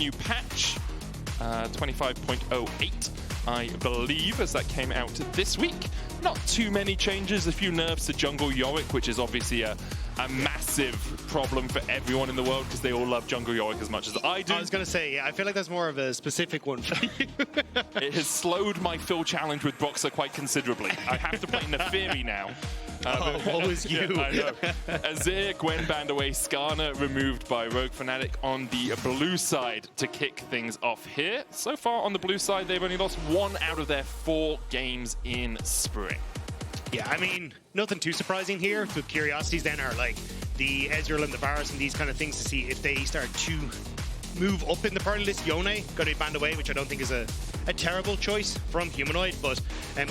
new patch, 25.08, I believe, as that came out this week. Not too many changes, a few nerfs to jungle Yorick, which is obviously a massive problem for everyone in the world because they all love jungle Yorick as much as I do. I was going to say, yeah, I feel like that's more of a specific one for you. It has slowed my fill challenge with Boxer quite considerably. I have to play Neferi now. What was you? Yeah, I know. Azir, Gwen banned away, Skarner removed by Rogue Fnatic on the blue side to kick things off here. So far on the blue side, they've only lost 1 out of their 4 games in Spring. Yeah, I mean, nothing too surprising here. The curiosities then are like the Ezreal and the Varus and these kind of things to see if they start to move up in the party list. Yone going to be banned away, which I don't think is a terrible choice from Humanoid, but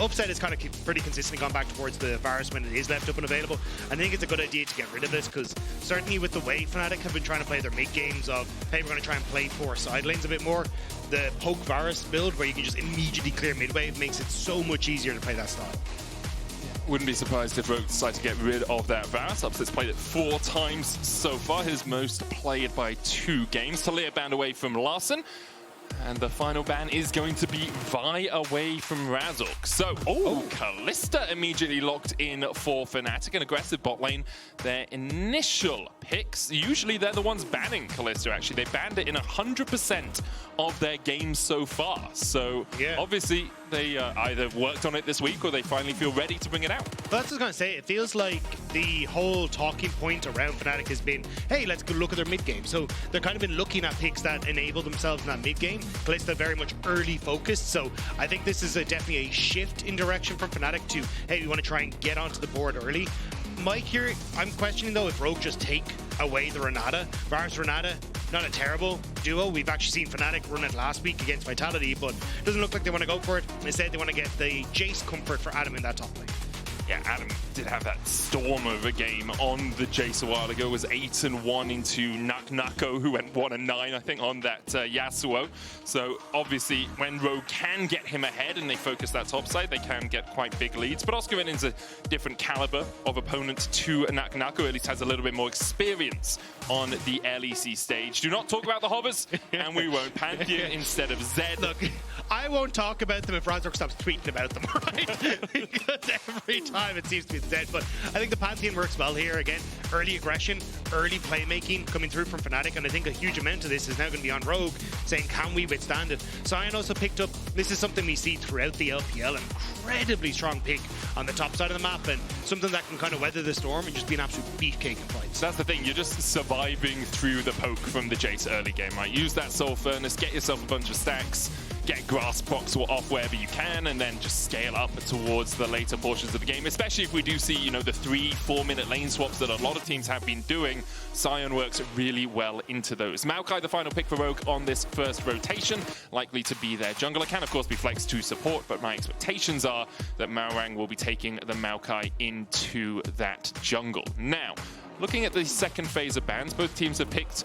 upside is kind of pretty consistently gone back towards the Varus when it is left up and available. I think it's a good idea to get rid of this because certainly with the way Fnatic have been trying to play their mid games of, hey, we're going to try and play 4 side lanes a bit more, the poke Varus build where you can just immediately clear mid wave makes it so much easier to play that style. Wouldn't be surprised if Rogue decided to get rid of that Varus. Upset's played it 4 times so far, his most played by 2 games. Talia banned away from Larssen. And the final ban is going to be Vi away from Razork. So, Kalista immediately locked in for Fnatic, an aggressive bot lane. Their initial picks, usually they're the ones banning Kalista, actually. They banned it in 100% of their games so far. So, obviously, they either worked on it this week or they finally feel ready to bring it out. But that's what I was going to say. It feels like the whole talking point around Fnatic has been, hey, let's go look at their mid game. So they've kind of been looking at picks that enable themselves in that mid game. Kalista very much early focused. So I think this is definitely a shift in direction from Fnatic to, hey, we want to try and get onto the board early. Mike here, I'm questioning though if Rogue just take away the Renata. Varus Renata, not a terrible duo. We've actually seen Fnatic run it last week against Vitality, but it doesn't look like they want to go for it. Instead, they want to get the Jayce comfort for Adam in that top lane. Yeah, Adam did have that storm of a game on the Jayce a while ago. It was 8-1 into Nako, who went 1-9, I think, on that Yasuo. So obviously, when Rogue can get him ahead and they focus that top side, they can get quite big leads. But Oscarinin's a different caliber of opponent to Nako, at least has a little bit more experience on the LEC stage. Do not talk about the Hovers, and we won't. Pantheon instead of Zed. Look, I won't talk about them if Razork stops tweeting about them, right? Because every time it seems to be Zed. But I think the Pantheon works well here. Again, early aggression, early playmaking coming through from Fnatic, and I think a huge amount of this is now going to be on Rogue, saying, can we withstand it? Sion also picked up, this is something we see throughout the LPL, an incredibly strong pick on the top side of the map, and something that can kind of weather the storm and just be an absolute beefcake in fights. That's the thing, you're just surviving through the poke from the Jayce early game, right? Use that Soul Furnace, get yourself a bunch of stacks, get Grasp Box off wherever you can, and then just scale up towards the later portions of the game, especially if we do see, you know, the 3-4 minute lane swaps that a lot of teams have been doing. Sion works really well into those. Maokai, the final pick for Rogue on this first rotation, likely to be their jungler. Can of course be flexed to support, but my expectations are that Malrang will be taking the Maokai into that jungle. Now, looking at the second phase of bans, both teams have picked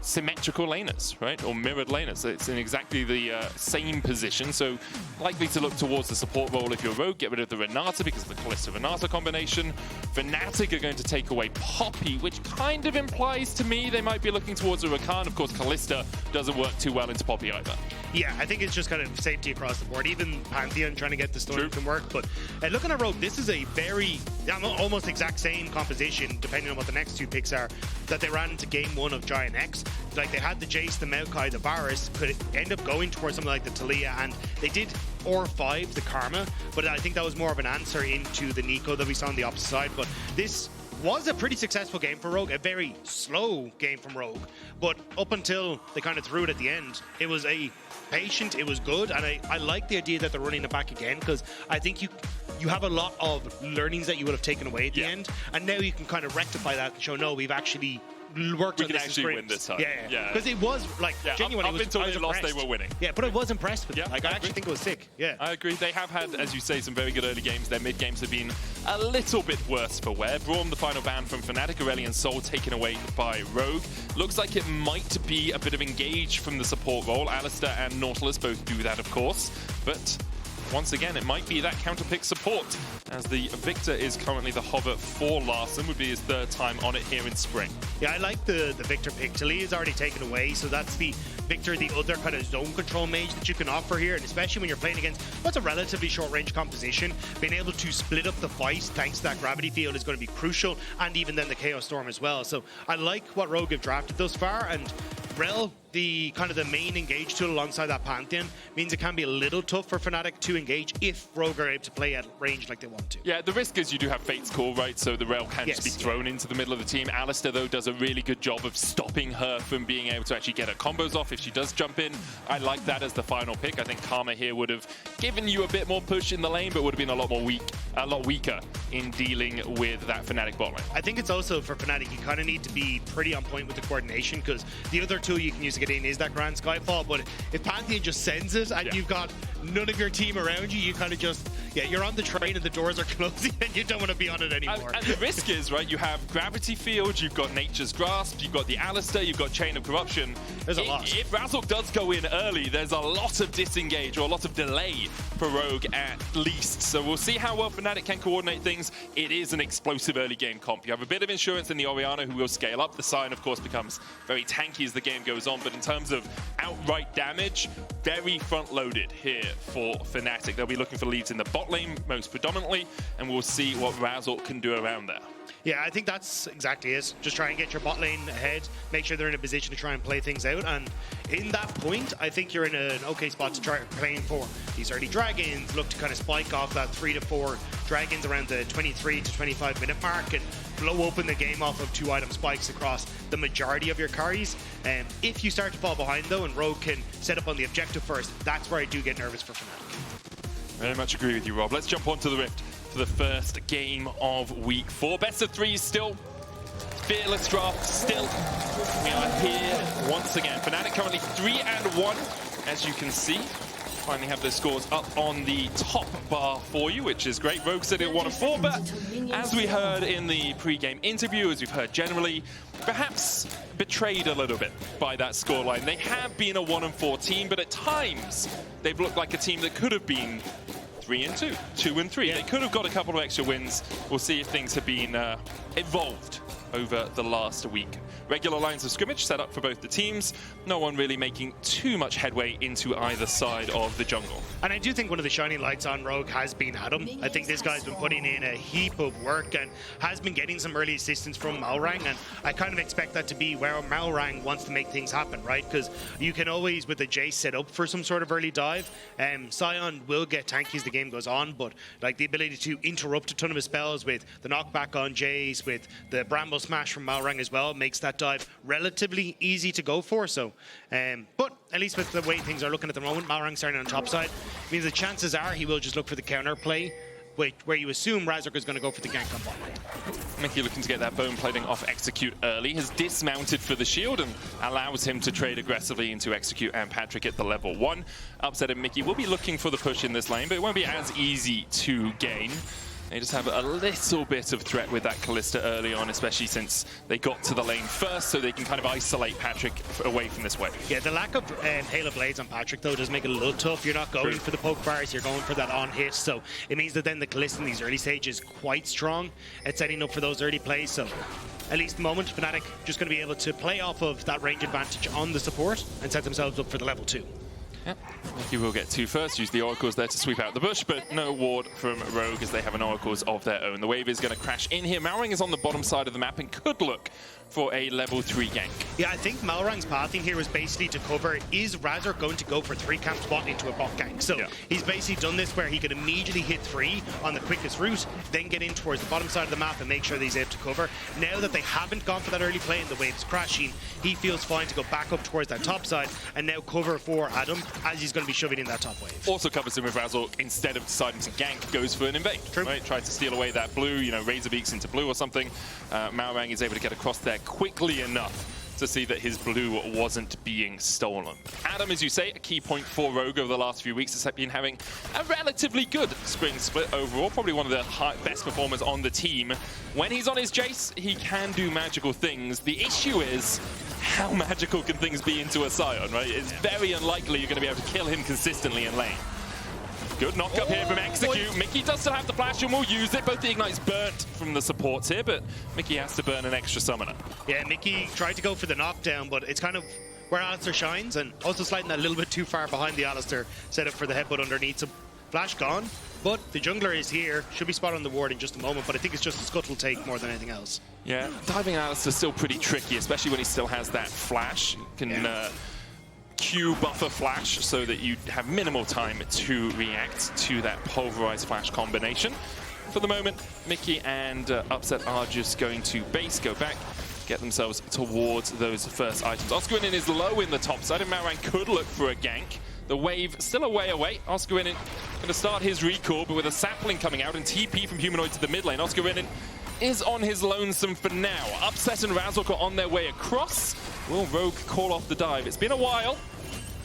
symmetrical laners, right? Or mirrored laners. So it's in exactly the same position. So likely to look towards the support role if you're Rogue, get rid of the Renata because of the Kalista-Renata combination. Fnatic are going to take away Poppy, which kind of implies to me they might be looking towards a Rakan. Of course, Kalista doesn't work too well into Poppy either. Yeah, I think it's just kind of safety across the board. Even Pantheon trying to get the storm can work. But looking at Rogue, this is a very, almost exact same composition, depending on what the next 2 picks are, that they ran into game 1 of Giant X. Like, they had the Jayce, the Maokai, the Varus, could end up going towards something like the Talia, and they did R5 the Karma, but I think that was more of an answer into the Nico that we saw on the opposite side. But this was a pretty successful game for Rogue, a very slow game from Rogue, but up until they kind of threw it at the end, it was a patient, it was good, and I like the idea that they're running it back again, because I think you have a lot of learnings that you would have taken away at the end, and now you can kind of rectify that and show, no, we've actually worked on this. We can actually win this time. Yeah. Because it was, like, genuinely, up until they lost, they were winning. Yeah, but I was impressed with it. Like, I actually think it was sick. Yeah. I agree. They have had, as you say, some very good early games. Their mid games have been a little bit worse for wear. Braum, the final ban from Fnatic, Aurelion Sol taken away by Rogue. Looks like it might be a bit of engage from the support role. Alistar and Nautilus both do that, of course. But once again, it might be that counterpick support, as the Viktor is currently the hover for Larssen, would be his 3rd time on it here in Spring. Yeah, I like the Viktor pick. Talia is already taken away, so that's the Viktor the other kind of zone control mage that you can offer here, and especially when you're playing against what's a relatively short range composition, being able to split up the fight thanks to that gravity field is going to be crucial, and even then the Chaos Storm as well. So I like what Rogue have drafted thus far, and Rell, the kind of the main engage tool alongside that Pantheon, means it can be a little tough for Fnatic to engage if Rogue are able to play at range like they want to. Yeah, the risk is you do have Fate's Call, right? So the Rell can just be thrown into the middle of the team. Alistar, though, does a really good job of stopping her from being able to actually get her combos off if she does jump in. I like that as the final pick. I think Karma here would have given you a bit more push in the lane, but would have been a lot weaker in dealing with that Fnatic bot lane. I think it's also for Fnatic, you kind of need to be pretty on point with the coordination, because the other tool you can use to get in is that Grand Skyfall, but if Pantheon just sends it and you've got none of your team around you, you kind of just, you're on the train and the doors are closing and you don't want to be on it anymore. And the risk is, right, you have Gravity Field, you've got Nature's Grasp, you've got the Alistar, you've got Chain of Corruption. There's a lot. If Razork does go in early, there's a lot of disengage or a lot of delay for Rogue at least. So we'll see how well Fnatic can coordinate things. It is an explosive early game comp. You have a bit of insurance in the Orianna, who will scale up. The Sion, of course, becomes very tanky as the game goes on, but in terms of outright damage, very front-loaded here for Fnatic. They'll be looking for leads in the bot lane most predominantly, and we'll see what Razork can do around there. Yeah, I think that's exactly it. Just try and get your bot lane ahead, make sure they're in a position to try and play things out, and in that point, I think you're in an okay spot to try playing for these early dragons, look to kind of spike off that 3 to 4 dragons around the 23 to 25 minute mark, and blow open the game off of 2-item spikes across the majority of your carries. If you start to fall behind though, and Rogue can set up on the objective first, that's where I do get nervous for Fnatic. Very much agree with you, Rob. Let's jump onto the Rift for the first game of week 4. Best of 3 still. Fearless draft still. We are here once again. Fnatic currently 3-1, as you can see. Finally have their scores up on the top bar for you, which is great. Rogue said it 1-4, but as we heard in the pre-game interview, as we've heard generally, perhaps betrayed a little bit by that scoreline. They have been a 1-4 team, but at times they've looked like a team that could have been 3-2, 2-3. They could have got a couple of extra wins. We'll see if things have been evolved over the last week. Regular lines of scrimmage set up for both the teams. No one really making too much headway into either side of the jungle. And I do think one of the shining lights on Rogue has been Adam. I think this guy's been putting in a heap of work and has been getting some early assistance from Malrang, and I kind of expect that to be where Malrang wants to make things happen, right? Because you can always, with the Jayce, set up for some sort of early dive. Sion will get tanky as the game goes on, but like the ability to interrupt a ton of his spells with the knockback on Jayce, with the Bramble Smash from Malrang as well, makes that dive relatively easy to go for. So, but at least with the way things are looking at the moment, Malrang starting on top side means the chances are he will just look for the counter play, where you assume Razork is going to go for the gank on bot lane. Mikyx looking to get that bone plating off Execute early, has dismounted for the shield and allows him to trade aggressively into Execute and Patrik at the level 1. Upset and Mikyx will be looking for the push in this lane, but it won't be as easy to gain. They just have a little bit of threat with that Kalista early on, especially since they got to the lane first, so they can kind of isolate Patrik away from this wave. Yeah, the lack of Hail of Blades on Patrik, though, does make it a little tough. You're not going for the poke bars, you're going for that on-hit, so it means that then the Kalista in these early stages is quite strong at setting up for those early plays, so at least at the moment, Fnatic just going to be able to play off of that range advantage on the support and set themselves up for the level 2. Yep, Mikyx will get 2 first, use the oracles there to sweep out the bush, but no ward from Rogue as they have an oracles of their own. The wave is going to crash in here. Malrang is on the bottom side of the map and could look for a level 3 gank. Yeah, I think Malrang's pathing here was basically to cover, is Razork going to go for 3 camp spot into a bot gank? So he's basically done this where he can immediately hit 3 on the quickest route, then get in towards the bottom side of the map and make sure that he's able to cover. Now that they haven't gone for that early play and the wave's crashing, he feels fine to go back up towards that top side and now cover for Adam as he's going to be shoving in that top wave. Also covers him with Razork, instead of deciding to gank, goes for an invade. Right? Tries to steal away that blue, you know, Razor Beaks into blue or something. Malrang is able to get across there quickly enough to see that his blue wasn't being stolen. Adam, as you say, a key point for Rogue over the last few weeks has been having a relatively good spring split overall, probably one of the best performers on the team. When he's on his Jayce, he can do magical things. The issue is, how magical can things be into a Sion, right? It's very unlikely you're going to be able to kill him consistently in lane. Good knock up here from Execute. Mikyx does still have the flash and will use it. Both the ignites burnt from the supports here, but Mikyx has to burn an extra summoner. Yeah, Mikyx tried to go for the knockdown, but it's kind of where Alistar shines, and also sliding that a little bit too far behind the Alistar setup for the headbutt underneath. So flash gone, but the jungler is here. Should be spotted on the ward in just a moment, but I think it's just a scuttle take more than anything else. Yeah, diving Alistar is still pretty tricky, especially when he still has that flash. You can Q buffer flash so that you have minimal time to react to that pulverized flash combination. For the moment, Mikyx and Upset are just going to base, go back, get themselves towards those first items. Oscarinin is low in the top side, and Malrang could look for a gank. The wave still a way away. Oscarinin going to start his recall, but with a sapling coming out and TP from Humanoid to the mid lane. Oscarinin is on his lonesome for now. Upset and Razork are on their way across. Will Rogue call off the dive? It's been a while.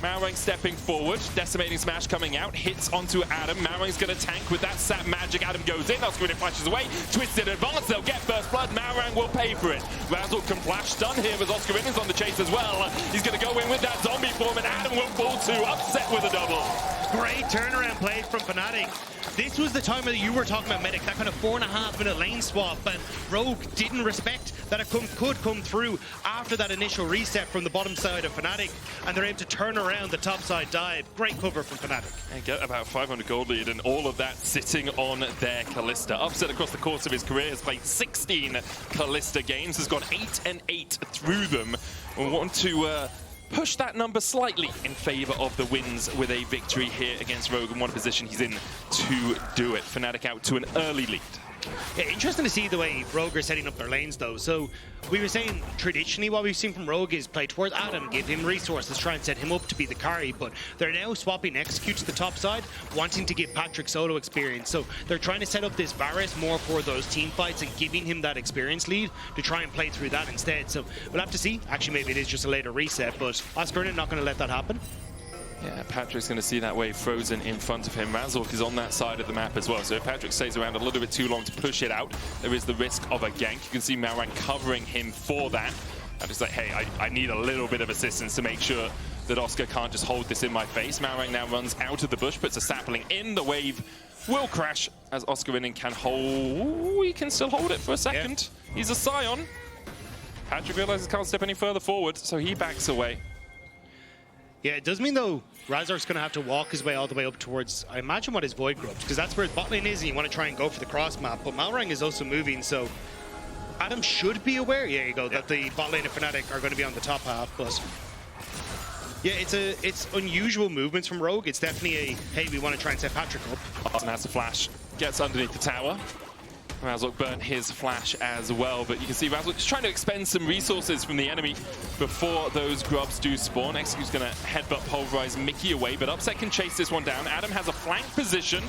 Malrang stepping forward, decimating smash coming out, hits onto Adam. Malrang's going to tank with that sap magic. Adam goes in, Oscarinin flashes away, twisted advance, they'll get first blood. Malrang will pay for it. Razork can flash stun here as Oscarin's on the chase as well. He's going to go in with that zombie form, and Adam will fall too. Upset with a double. Great turnaround play from Fnatic. This was the time that you were talking about, Medic, that kind of 4.5 minute lane swap, and Rogue didn't respect that it could come through after that initial reset from the bottom side of Fnatic, and they're able to turn around the top side dive. Great cover from Fnatic. And get about 500 gold lead, and all of that sitting on their Kalista. Upset across the course of his career has played 16 Kalista games, has gone 8-8 through them. We want to push that number slightly in favor of the wins with a victory here against Rogue in one position he's in to do it. Fnatic out to an early lead. Yeah, interesting to see the way Rogue are setting up their lanes though. So we were saying traditionally what we've seen from Rogue is play towards Adam, give him resources, try and set him up to be the carry, but they're now swapping execute to the top side, wanting to give Patrik solo experience. So they're trying to set up this Varus more for those team fights and giving him that experience lead to try and play through that instead. So we'll have to see. Actually, maybe it is just a later reset, but Oscarinin not going to let that happen. Yeah, Patrik's going to see that wave frozen in front of him. Razork is on that side of the map as well, so if Patrik stays around a little bit too long to push it out, there is the risk of a gank. You can see Malrang covering him for that. And just like, hey, I need a little bit of assistance to make sure that Oscar can't just hold this in my face. Malrang now runs out of the bush, puts a sapling in. The wave will crash as Oscarinin can hold. He can still hold it for a second. Yeah. He's a Sion. Patrik realizes he can't step any further forward, so he backs away. Yeah, it does mean, though, Razork's going to have to walk his way all the way up towards, I imagine, what his Void grubs, because that's where his bot lane is, and you want to try and go for the cross map. But Malrang is also moving, so Adam should be aware, that the bot lane of Fnatic are going to be on the top half. But yeah, it's unusual movements from Rogue. It's definitely a, hey, we want to try and set Patrik up. Larssen has to flash, gets underneath the tower. Razork burnt his flash as well, but you can see Razork just trying to expend some resources from the enemy before those grubs do spawn. Execute's going to headbutt pulverize Mikyx away, but Upset can chase this one down. Adam has a flank position,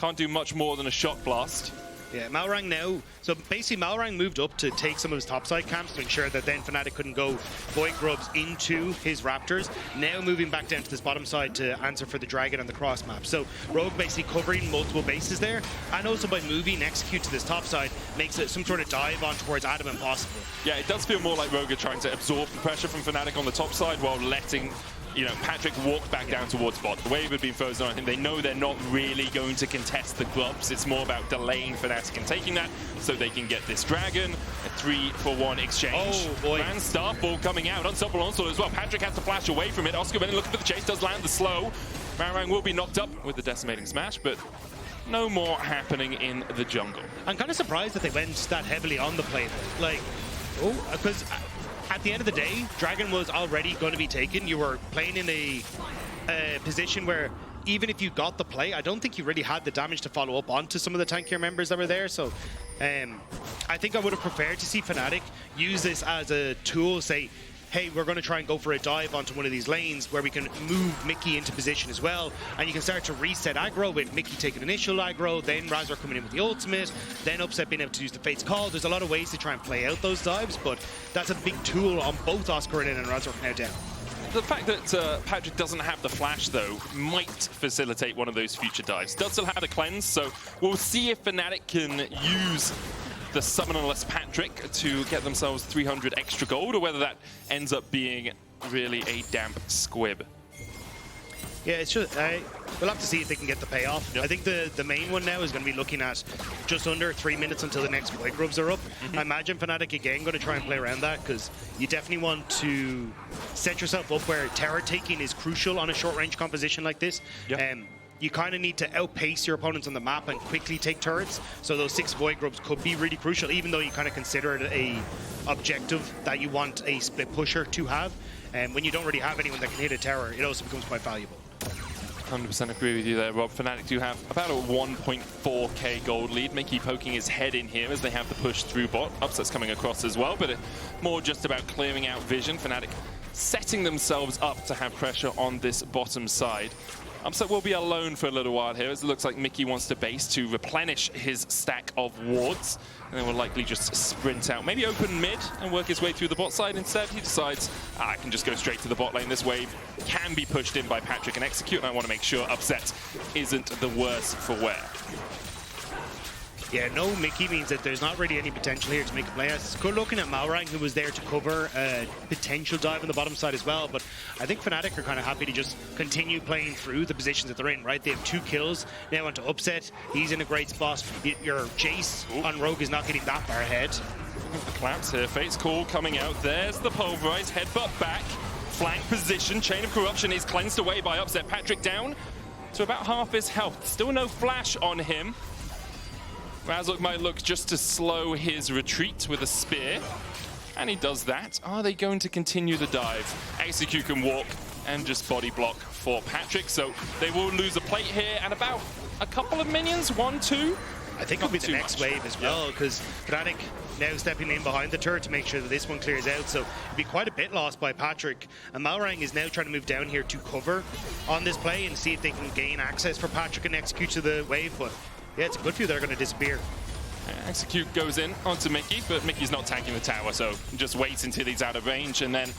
can't do much more than a shot blast. Yeah, Malrang now, so basically Malrang moved up to take some of his topside camps to ensure that then Fnatic couldn't go Void Grubs into his Raptors. Now moving back down to this bottom side to answer for the Dragon and the cross map. So Rogue basically covering multiple bases there, and also by moving Execute to this top side makes it some sort of dive on towards Adam impossible. Yeah, it does feel more like Rogue are trying to absorb the pressure from Fnatic on the top side while letting Patrik walk back down towards bot. The wave had been frozen on him. They know they're not really going to contest the grubs. It's more about delaying Fnatic and taking that so they can get this dragon. A 3-for-1 exchange. Oh, boy. And Starfall coming out. Unstoppable onslaught as well. Patrik has to flash away from it. Oscarinin looking for the chase. Does land the slow. Malrang will be knocked up with the decimating smash, but no more happening in the jungle. I'm kind of surprised that they went that heavily on the play. Like, because at the end of the day, Dragon was already going to be taken. You were playing in a position where even if you got the play, I don't think you really had the damage to follow up onto some of the tankier members that were there. So I think I would have preferred to see Fnatic use this as a tool, say, hey, we're going to try and go for a dive onto one of these lanes where we can move Mikyx into position as well, and you can start to reset aggro with Mikyx taking initial aggro, then Razork coming in with the ultimate, then Upset being able to use the Fate's Call. There's a lot of ways to try and play out those dives, but that's a big tool on both Oscarinin and Razork now down. The fact that Patrik doesn't have the flash, though, might facilitate one of those future dives. Does still have the cleanse, so we'll see if Fnatic can use the summonerless Patrik to get themselves 300 extra gold, or whether that ends up being really a damp squib. Yeah, it's just we'll have to see if they can get the payoff. Yep. I think the main one now is going to be looking at just under 3 minutes until the next white grubs are up. I imagine Fnatic again going to try and play around that, because you definitely want to set yourself up where tower taking is crucial on a short range composition like this. Yep. You kind of need to outpace your opponents on the map and quickly take turrets. So those 6 void grubs could be really crucial, even though you kind of consider it a objective that you want a split pusher to have. And when you don't really have anyone that can hit a tower, it also becomes quite valuable. 100% agree with you there, Rob. Fnatic do have about a 1.4k gold lead. Mikyx poking his head in here as they have the push through bot. Upset's coming across as well, but more just about clearing out vision. Fnatic setting themselves up to have pressure on this bottom side. Upset will be alone for a little while here, as it looks like Mikyx wants to base to replenish his stack of wards, and then will likely just sprint out, maybe open mid and work his way through the bot side. Instead, he decides, I can just go straight to the bot lane. This wave can be pushed in by Patrik and Execute, and I want to make sure Upset isn't the worse for wear. Yeah, no Mikyx means that there's not really any potential here to make a play. It's good looking at Malrang, who was there to cover a potential dive on the bottom side as well, but I think Fnatic are kind of happy to just continue playing through the positions that they're in, right? They have 2 kills now onto Upset. He's in a great spot. Your Jayce on Rogue is not getting that far ahead. The collapse here, Fate's Call coming out. There's the Pulverize, headbutt back. Flank position, Chain of Corruption is cleansed away by Upset. Patrik down to about half his health. Still no flash on him. Razork might look just to slow his retreat with a spear, and he does that. Are they going to continue the dive? Execute can walk and just body block for Patrik, so they will lose a plate here and about a couple of minions, 1, 2. I think it'll be the next wave as well, because Fnatic now stepping in behind the turret to make sure that this one clears out, so it'll be quite a bit lost by Patrik. And Malrang is now trying to move down here to cover on this play and see if they can gain access for Patrik and Execute to the wave, but yeah, it's a good few that are going to disappear. Execute goes in onto Mikyx, but Mikyx's not tanking the tower, so just waits until he's out of range and then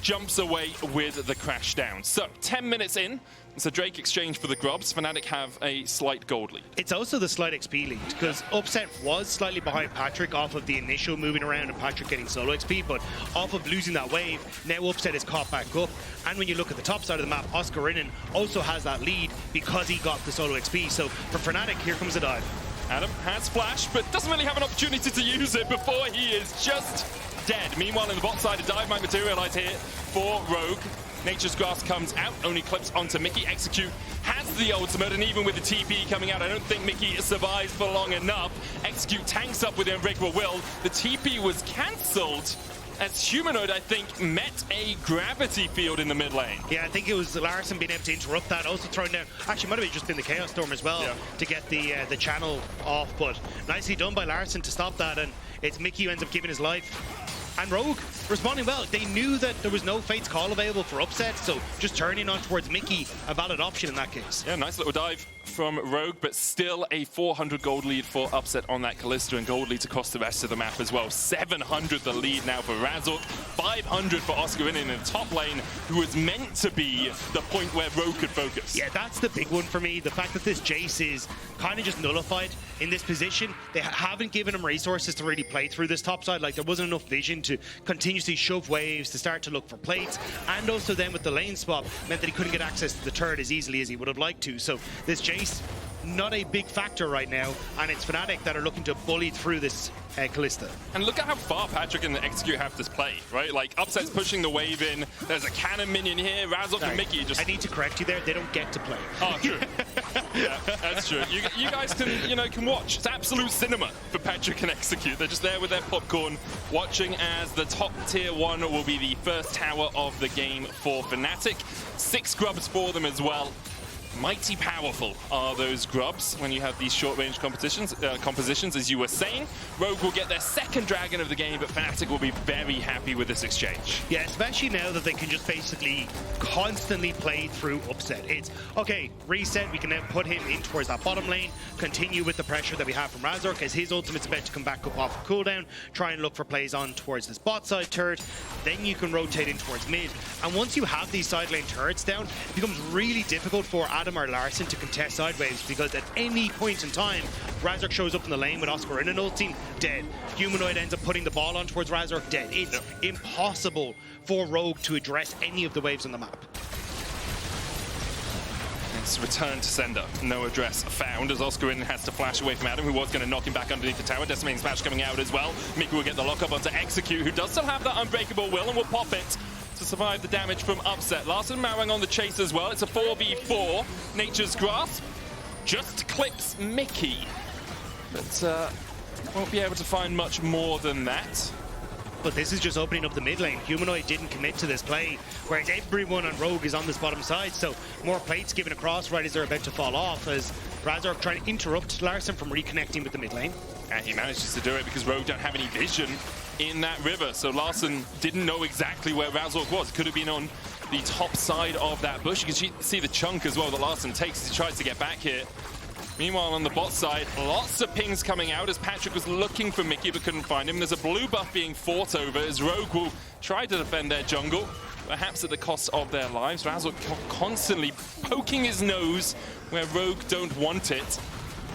jumps away with the crash down. So 10 minutes in, it's a Drake exchange for the Grubs. Fnatic have a slight gold lead. It's also the slight XP lead, because Upset was slightly behind Patrik off of the initial moving around and Patrik getting solo XP, but off of losing that wave, now Upset is caught back up. And when you look at the top side of the map, Oscarinin also has that lead because he got the solo XP. So for Fnatic, here comes the dive. Adam has flash, but doesn't really have an opportunity to use it before he is just dead. Meanwhile, in the bot side, a dive might materialize here for Rogue. Nature's Grasp comes out, only clips onto Mikyx. Execute has the ultimate, and even with the TP coming out, I don't think Mikyx survives for long enough. Execute tanks up with the Unbreakable Will. The TP was cancelled as Humanoid, I think, met a gravity field in the mid lane. Yeah, I think it was Larssen being able to interrupt that, also throwing down, actually might have just been the Chaos Storm as well, to get the channel off, but nicely done by Larssen to stop that, and it's Mikyx who ends up giving his life. And Rogue responding well. They knew that there was no Fate's Call available for Upset, so just turning on towards Mikyx, a valid option in that case. Yeah, nice little dive from Rogue, but still a 400 gold lead for Upset on that Kalista, and gold leads across the rest of the map as well. 700 the lead now for Razork, 500 for Oscarinin in the top lane, who was meant to be the point where Rogue could focus. Yeah, that's the big one for me. The fact that this Jayce is kind of just nullified in this position. They haven't given him resources to really play through this top side. Like, there wasn't enough vision to continuously shove waves, to start to look for plates, and also then with the lane swap meant that he couldn't get access to the turret as easily as he would have liked to. So this Jayce, not a big factor right now, and it's Fnatic that are looking to bully through this Kalista. And look at how far Patrik and the Execute have this play, right? Like, Upset's pushing the wave in, there's a cannon minion here, Razork and Mikyx just... I need to correct you there, they don't get to play. Oh, true. Yeah, that's true. You guys can watch. It's absolute cinema for Patrik and Execute. They're just there with their popcorn, watching as the top tier 1 will be the first tower of the game for Fnatic. 6 grubs for them as well. Mighty powerful are those grubs when you have these short-range compositions, as you were saying. Rogue will get their second dragon of the game, but Fnatic will be very happy with this exchange. Yeah, especially now that they can just basically constantly play through Upset. It's, okay, reset, we can now put him in towards that bottom lane, continue with the pressure that we have from Razork, as his ultimate's about to come back up off of cooldown, try and look for plays on towards this bot side turret, then you can rotate in towards mid. And once you have these side lane turrets down, it becomes really difficult for Adam or Larssen to contest sideways, because at any point in time, Razork shows up in the lane with Oscarinin ulting, dead. Humanoid ends up putting the ball on towards Razork, dead. It's impossible for Rogue to address any of the waves on the map. Fnatic's return to sender. No address found as Oscarinin has to flash away from Adam, who was going to knock him back underneath the tower. Decimating Smash coming out as well. Mikyx will get the lockup onto Execute, who does still have that unbreakable will and will pop it to survive the damage from Upset. Larssen Malrang on the chase as well. It's a 4v4. Nature's Grasp just clips Mikyx, but won't be able to find much more than that. But this is just opening up the mid lane. Humanoid didn't commit to this play, whereas everyone on Rogue is on this bottom side, so more plates given across right as they're about to fall off, as Razork trying to interrupt Larssen from reconnecting with the mid lane. And he manages to do it because Rogue don't have any vision in that river, so Larssen didn't know exactly where Razork was. Could have been on the top side of that bush. You can see the chunk as well that Larssen takes as he tries to get back here. Meanwhile, on the bot side, lots of pings coming out as Patrik was looking for Mikyx but couldn't find him. There's a blue buff being fought over as Rogue will try to defend their jungle, perhaps at the cost of their lives. Razork constantly poking his nose where Rogue don't want it.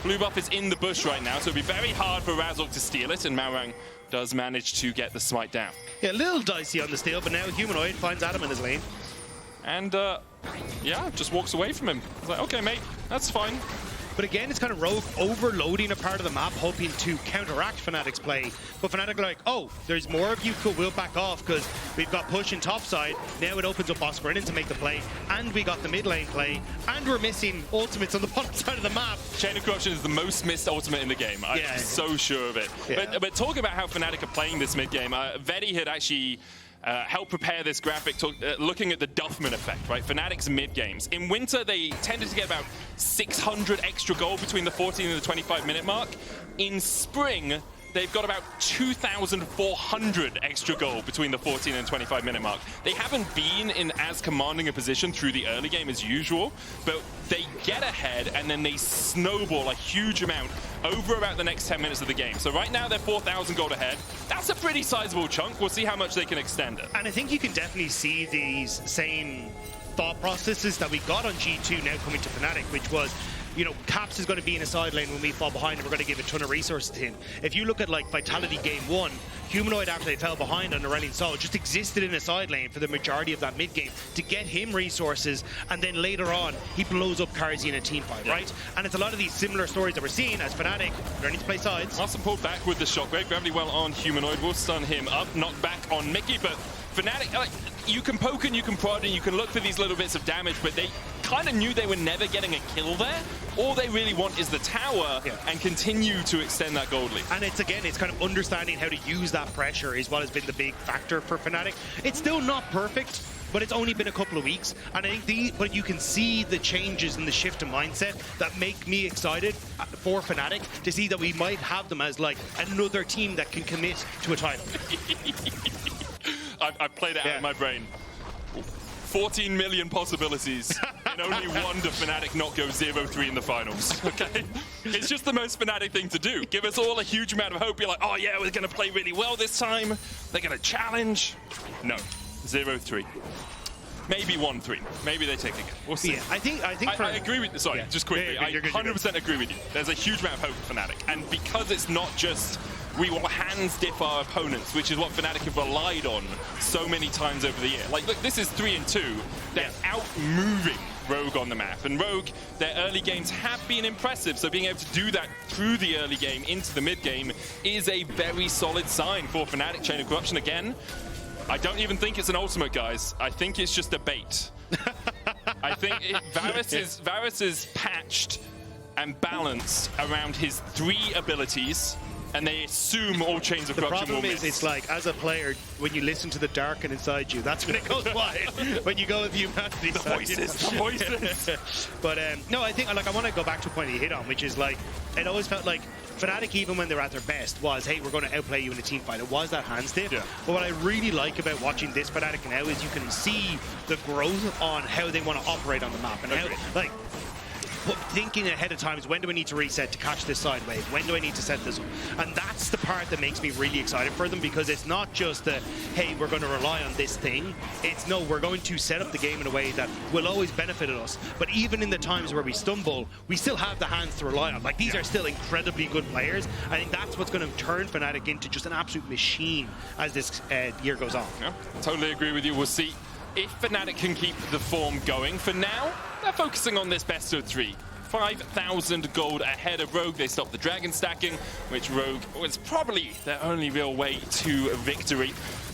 Blue buff is in the bush right now, so it'll be very hard for Razork to steal it, and Malrang does manage to get the smite down. Yeah, a little dicey on the steal, but now Humanoid finds Adam in his lane. And, yeah, just walks away from him. It's like, okay, mate, that's fine. But again, it's kind of Rogue overloading a part of the map, hoping to counteract Fnatic's play. But Fnatic are like, oh, there's more of you, cool, we'll back off because we've got push in top side. Now it opens up Oscarinin to make the play, and we got the mid lane play, and we're missing ultimates on the bottom side of the map. Chain of Corruption is the most missed ultimate in the game. I'm so sure of it. Yeah. But talking about how Fnatic are playing this mid game, Vedi had actually help prepare this graphic, looking at the Duffman effect, right? Fnatic's mid games. In winter, they tended to get about 600 extra gold between the 14 and the 25-minute mark. In spring, they've got about 2,400 extra gold between the 14 and 25-minute mark. They haven't been in as commanding a position through the early game as usual, but they get ahead and then they snowball a huge amount over about the next 10 minutes of the game. So right now they're 4,000 gold ahead. That's a pretty sizable chunk. We'll see how much they can extend it. And I think you can definitely see these same thought processes that we got on G2 now coming to Fnatic, which was, you know, Caps is going to be in a side lane when we fall behind and we're going to give a ton of resources to him. If you look at like Vitality Game 1, Humanoid, after they fell behind on the Rell Sol, just existed in a side lane for the majority of that mid game to get him resources, and then later on he blows up Carzzy in a team fight, right? And it's a lot of these similar stories that we're seeing as Fnatic learning to play sides. Larssen pulled back with the shockwave, gravity well on Humanoid, will stun him up, knock back on Mikyx, but Fnatic, you can poke and you can prod and you can look for these little bits of damage, but they kind of knew they were never getting a kill there. All they really want is the tower and continue to extend that gold lead. And it's kind of understanding how to use that pressure is what has been the big factor for Fnatic. It's still not perfect, but it's only been a couple of weeks, and I think but you can see the changes in the shift in mindset that make me excited for Fnatic to see that we might have them as like another team that can commit to a title. I've played it out in my brain. 14 million possibilities, and only one to Fnatic not go 0-3 in the finals, okay? It's just the most Fnatic thing to do. Give us all a huge amount of hope. You're like, oh yeah, we're going to play really well this time. They're going to challenge. No, 0-3. Maybe 1-3. Maybe they take it again. We'll see. Yeah, I think I agree with you. Sorry, just quickly. I 100% agree with you. There's a huge amount of hope for Fnatic. And because it's not just we will hands dip our opponents, which is what Fnatic have relied on so many times over the year. Like, look, this is 3-2. They're out-moving Rogue on the map. And Rogue, their early games have been impressive, so being able to do that through the early game into the mid game is a very solid sign for Fnatic. Chain of Corruption again. I don't even think it's an ultimate, guys. I think it's just a bait. I think Varus is patched and balanced around his 3 abilities, and they assume all chains of corruption will miss. The problem is, it's like, as a player, when you listen to the Darken inside you, that's when it goes wide. When you go with humanity, the voices. But no, I think, like, I want to go back to a point you hit on, which is like, it always felt like Fnatic, even when they're at their best, was, hey, we're going to outplay you in a team fight. It was that hands dip. Yeah. But what I really like about watching this Fnatic now is you can see the growth on how they want to operate on the map. And how, like, thinking ahead of time is, when do I need to reset to catch this side wave? When do I need to set this up? And that's the part that makes me really excited for them, because it's not just the, hey, we're going to rely on this thing. It's, no, we're going to set up the game in a way that will always benefit us. But even in the times where we stumble, we still have the hands to rely on. Like, these are still incredibly good players. I think that's what's going to turn Fnatic into just an absolute machine as this year goes on. Yeah, totally agree with you. We'll see if Fnatic can keep the form going, for now, they're focusing on this best of 3. 5,000 gold ahead of Rogue. They stopped the dragon stacking, which Rogue was probably their only real way to victory.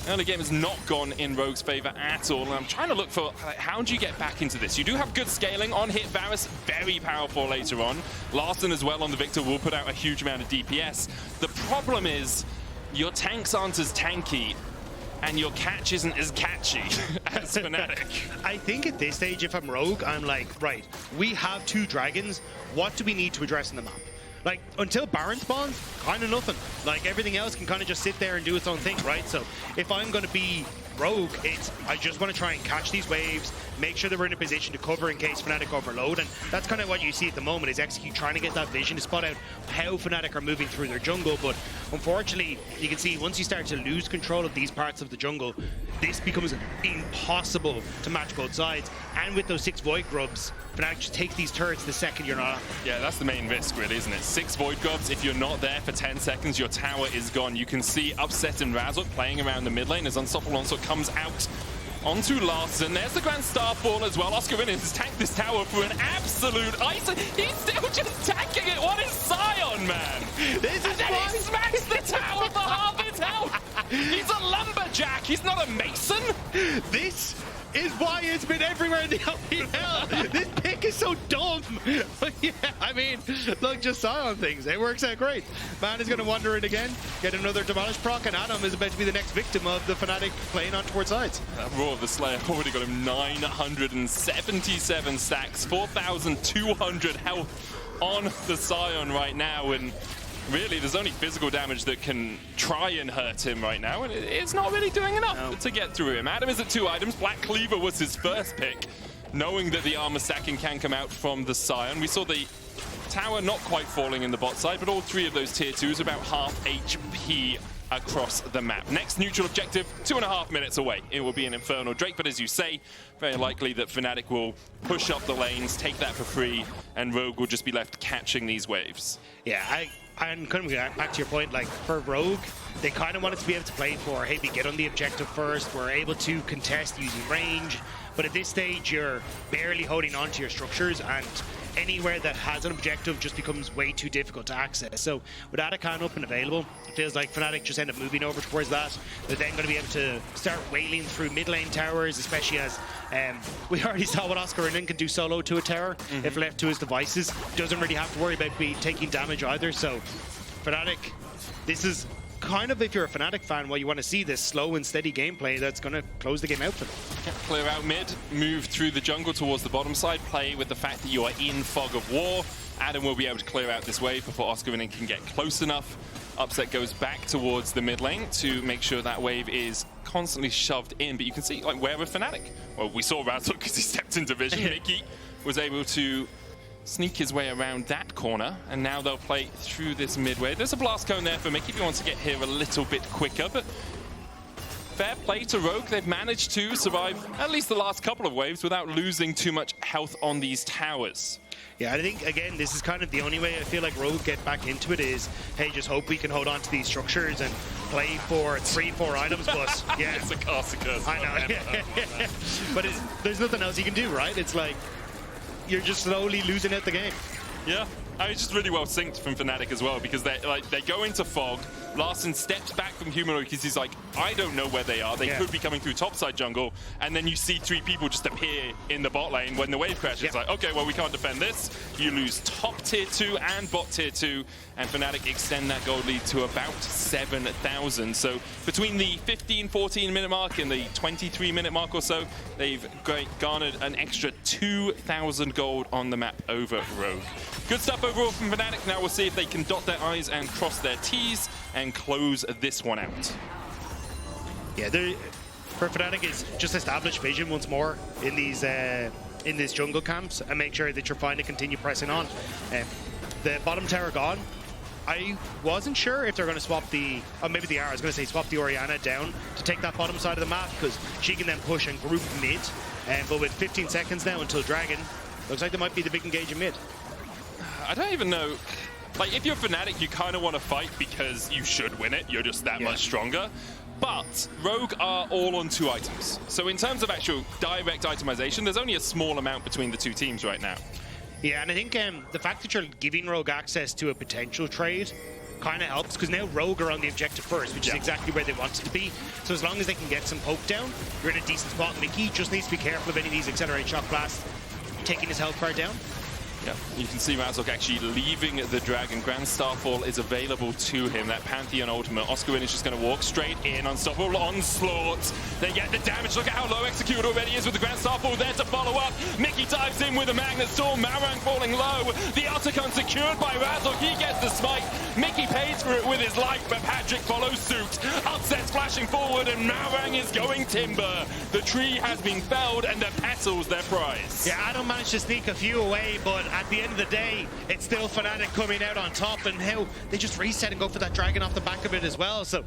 Early game has not gone in Rogue's favor at all. And I'm trying to look for, like, how do you get back into this? You do have good scaling on hit. Varus, very powerful later on. Larssen as well on the Viktor will put out a huge amount of DPS. The problem is your tanks aren't as tanky, and your catch isn't as catchy as Fnatic. I think at this stage, if I'm Rogue, I'm like, right, we have 2 dragons. What do we need to address in the map? Like, until Baron spawns, kind of nothing. Like, everything else can kind of just sit there and do its own thing, right? So if I'm going to be Rogue, I just want to try and catch these waves, make sure that we're in a position to cover in case Fnatic overload, and that's kind of what you see at the moment, is Execute trying to get that vision to spot out how Fnatic are moving through their jungle. But unfortunately, you can see once you start to lose control of these parts of the jungle, this becomes impossible to match both sides. And with those 6 Void Grubs, Fnatic just takes these turrets the second you're not. Yeah, that's the main risk, really, isn't it? 6 Void Grubs, if you're not there for 10 seconds, your tower is gone. You can see Upset and Razork playing around the mid lane as Unstoppable Onslaught comes out onto Larssen. There's the Grand Starfall as well. Oscarinin has tanked this tower for an absolute ice. He's still just tanking it. What is Sion, man? This is why he smacks the tower for half its health. He's a lumberjack. He's not a mason. This is why it's been everywhere in the LPL. This pick is so dumb. But yeah, I mean, look, just Sion things. It works out great. Man is going to wander in again, get another Demolish proc, and Adam is about to be the next victim of the Fnatic playing on towards sides. That Roar of the Slayer already got him 977 stacks, 4,200 health on the Sion right now, and really, there's only physical damage that can try and hurt him right now, and it's not really doing enough to get through him. Adam is at 2 items. Black Cleaver was his first pick, knowing that the armor stacking can come out from the Sion. We saw the tower not quite falling in the bot side, but all 3 of those tier 2s about half HP across the map. Next neutral objective, 2.5 minutes away. It will be an Infernal Drake, but as you say, very likely that Fnatic will push up the lanes, take that for free, and Rogue will just be left catching these waves. Yeah, and kind of back to your point, like for Rogue, they kind of wanted to be able to play for, hey, we get on the objective first, we're able to contest using range, but at this stage you're barely holding on to your structures, and anywhere that has an objective just becomes way too difficult to access. So with Atakan up and available, it feels like Fnatic just end up moving over towards that. They're then going to be able to start wailing through mid lane towers, especially as we already saw what Oscarinin can do solo to a tower if left to his devices. Doesn't really have to worry about taking damage either. So Fnatic, this is kind of, if you're a Fnatic fan, well, you want to see this slow and steady gameplay that's going to close the game out for them. Clear out mid, move through the jungle towards the bottom side, play with the fact that you are in Fog of War. Adam will be able to clear out this wave before Oscarinin can get close enough. Upset goes back towards the mid lane to make sure that wave is constantly shoved in, but you can see, like, where with Fnatic? Well, we saw Razork because he stepped into vision. Mikyx was able to sneak his way around that corner, and now they'll play through this mid wave. There's a blast cone there for Mikyx if he wants to get here a little bit quicker, but fair play to Rogue. They've managed to survive at least the last couple of waves without losing too much health on these towers. Yeah, I think, again, this is kind of the only way I feel like Rogue get back into it is, hey, just hope we can hold on to these structures and play for 3-4 items, but yeah. It's a curse. I know, but there's nothing else you can do, right? It's like, you're just slowly losing at the game. Yeah, it's just really well synced from Fnatic as well, because they go into Fog. Larssen steps back from Humanoid because he's like, I don't know where they are. They could be coming through topside jungle, and then you see 3 people just appear in the bot lane when the wave crashes. It's like, okay, well, we can't defend this. You lose top tier 2 and bot tier 2, and Fnatic extend that gold lead to about 7,000. So between the 15-14 minute mark and the 23-minute mark or so, they've garnered an extra 2,000 gold on the map over Rogue. Good stuff overall from Fnatic. Now we'll see if they can dot their I's and cross their T's and close this one out. Yeah, for Fnatic is just establish vision once more in these in jungle camps and make sure that you're fine to continue pressing on. The bottom tower gone. I wasn't sure if they're going to swap the, or maybe they are, I was going to say swap the Orianna down to take that bottom side of the map, because she can then push and group mid. But with 15 seconds now until Dragon, looks like there might be the big engage in mid. I don't even know. Like, if you're Fnatic, you kind of want to fight because you should win it. You're just that much stronger. But Rogue are all on 2 items. So in terms of actual direct itemization, there's only a small amount between the 2 teams right now. Yeah, and I think the fact that you're giving Rogue access to a potential trade kind of helps, because now Rogue are on the objective first, which is exactly where they wanted to be. So as long as they can get some poke down, you're in a decent spot. Mikyx just needs to be careful of any of these accelerate shock blasts taking his health bar down. Yeah, you can see Razork actually leaving the Dragon. Grand Starfall is available to him. That Pantheon ultimate. Oscarinin is just going to walk straight in. Unstoppable onslaught. They get the damage. Look at how low Execute already is with the Grand Starfall there to follow up. Mikyx dives in with a Magnet Storm. Malrang falling low. The Otacon secured by Razork. He gets the smite. Mikyx pays for it with his life, but Patrik follows suit. Upsets flashing forward, and Malrang is going timber. The tree has been felled, and the petals their prize. Yeah, Adam managed to sneak a few away, but at the end of the day, it's still Fnatic coming out on top, and how they just reset and go for that dragon off the back of it as well. So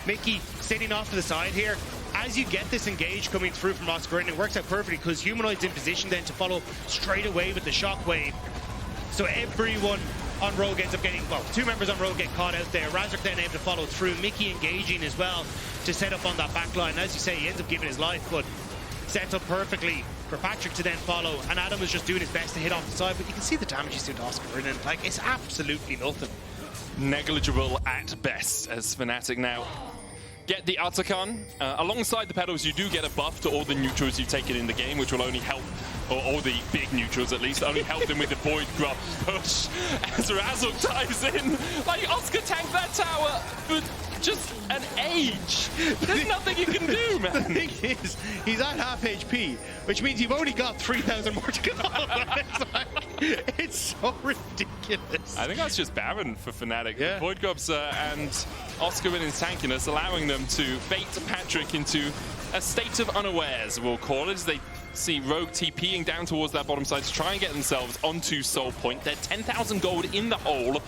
Mikyx sitting off to the side here. As you get this engage coming through from Oscarinin, it works out perfectly because Humanoid's in position then to follow straight away with the shockwave. So everyone on Rogue ends up getting, well, 2 members on Rogue get caught out there. Razork then able to follow through. Mikyx engaging as well to set up on that back line. As you say, he ends up giving his life, but sets up perfectly for Patrik to then follow, and Adam is just doing his best to hit off the side, but you can see the damage he's doing to Oscarinin. Like, it's absolutely nothing. Negligible at best, as Fnatic now get the Otacon. Alongside the pedals, you do get a buff to all the neutrals you've taken in the game, which will only help, or the big neutrals at least, only help them with the Void Grub push. As Razork dives in, like, Oscar tanked that tower for just an age. There's nothing you can do, man. The thing is, he's at half HP, which means you've only got 3,000 more to go. It's like, it's so ridiculous. I think that's just Baron for Fnatic. Yeah. Void Grubs and Oscarin's tankiness allowing them to bait Patrik into a state of unawares, we'll call it, as they see Rogue TPing down towards that bottom side to try and get themselves onto Soul Point. They're 10,000 gold in the hole,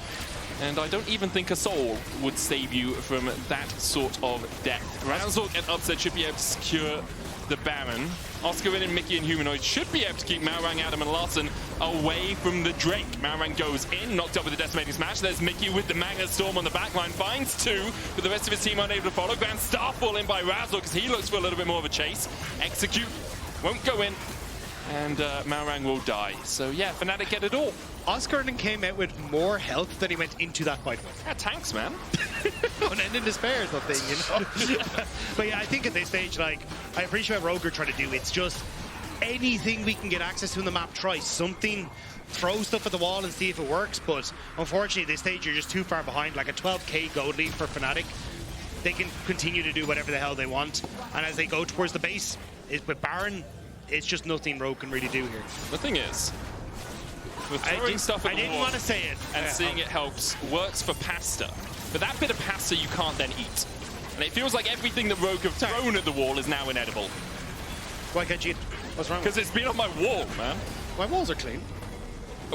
and I don't even think a soul would save you from that sort of death. Razork and Upset should be able to secure the Baron. Oscarinin, Mikyx, and Humanoid should be able to keep Malrang, Adam, and Larssen away from the Drake. Malrang goes in, knocked up with the Decimating Smash. There's Mikyx with the Magnet Storm on the backline, finds 2, but the rest of his team unable to follow. Grand Starfall in by Razork because he looks for a little bit more of a chase. Execute won't go in, and Malrang will die. So yeah, Fnatic get it all. Oscarinin came out with more health than he went into that fight with. Yeah, tanks, man. Unending despair is the thing, you know? But yeah, I think at this stage, like, I appreciate what Rogue are trying to do. It's just anything we can get access to in the map, try something, throw stuff at the wall and see if it works. But unfortunately, at this stage, you're just too far behind. Like a 12k gold lead for Fnatic. They can continue to do whatever the hell they want. And as they go towards the base, with Baron, it's just nothing Rogue can really do here. The thing is, with throwing stuff at the wall, I didn't want to say it. And seeing it helps, works for pasta. But that bit of pasta you can't then eat. And it feels like everything that Rogue have thrown at the wall is now inedible. Why can't you eat? What's wrong? Because it's been on my wall, man. My walls are clean.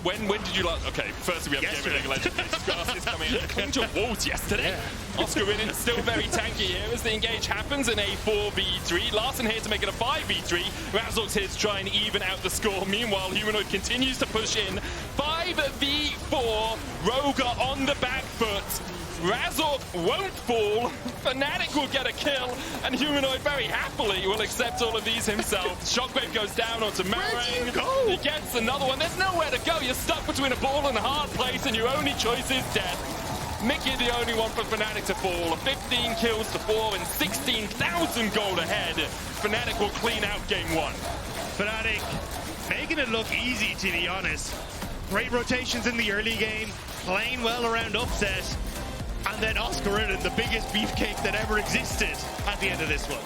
When did you like? Okay, first we have yesterday. Game Legend. Grass is coming in. Cleaned your walls yesterday. Yeah. Oscarinin still very tanky here as the engage happens in a 4v3. Larssen here to make it a 5v3. Razork's here to try and even out the score. Meanwhile, Humanoid continues to push in. 5v4. Rogue are on the back foot. Razork won't fall, Fnatic will get a kill, and Humanoid very happily will accept all of these himself. Shockwave goes down onto Malrang. He gets another one. There's nowhere to go. You're stuck between a ball and a hard place, and your only choice is death. Mikyx the only one for Fnatic to fall. 15 kills to 4 and 16,000 gold ahead. Fnatic will clean out game 1. Fnatic making it look easy, to be honest. Great rotations in the early game, playing well around Upset. And then Oscarinin, the biggest beefcake that ever existed at the end of this one.